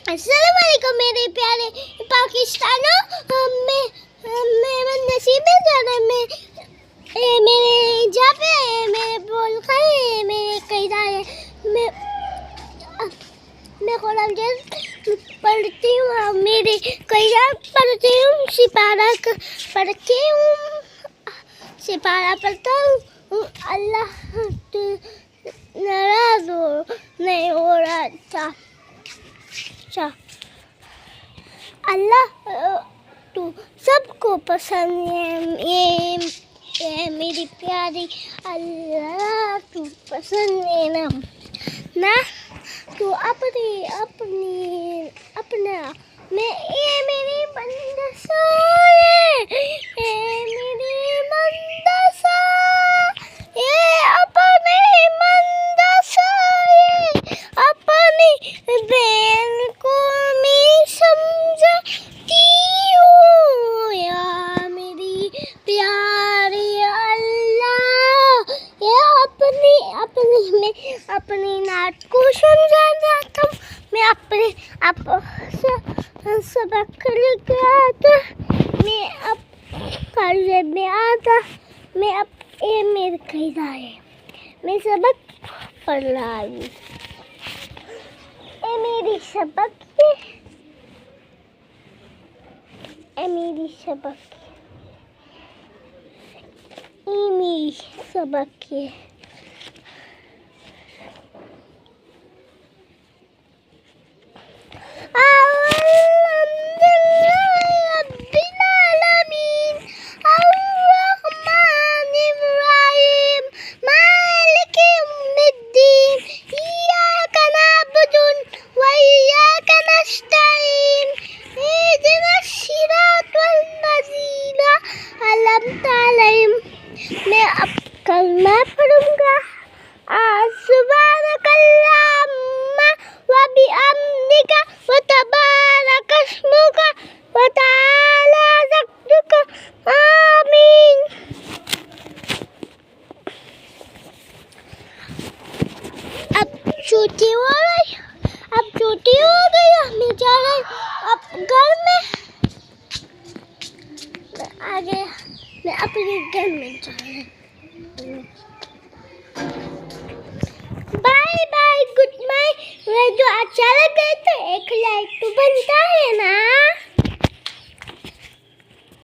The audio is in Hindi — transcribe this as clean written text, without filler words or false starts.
अस्सलाम वालेकुम मेरे प्यारे पाकिस्तानों। मैं नसीब में जाना मेरे जहाँ पे मेरे बोल खाए मेरे कई जाए मैं कुरान पढ़ती हूँ, मेरे कई पढ़ती हूँ, सिपारा पढ़ता हूँ। अल्लाह नाराज नहीं हो रहा था। अल्लाह तू सबको पसंद है, ये मेरी प्यारी अल्लाह तू पसंद है ना तू अपना मैं ये मेरी बंदसा ये मेरी बंदसा ये अपने बंदसा ये अपनी बहन को मैं समझती हूँ। या मेरी प्यारी अल्लाह ये अपनी मैं अपनी नात को समझाना था। मैं अपने आप सबक लिख आता, मैं अब कर्जे में आता, मैं अब ये मेरे कैदा है, मैं सबक पढ़ रहा हूँ। ये मेरी सबक है, ये मेरी सबक है, ये मेरी सबक है। मैं अब कलमा पढ़ूंगा। सुब्हानकल्लाहुम्मा व बिहम्दिका व तबारक अस्मुका व तआला जद्दुका आमीन। अब छुट्टी हो गई, हम जा रहे अब घर में आ गया, मैं अपने घर में जा रही हूँ। Bye bye, good bye. जो अच्छा लगे तो एक लाइक तो बनता है ना।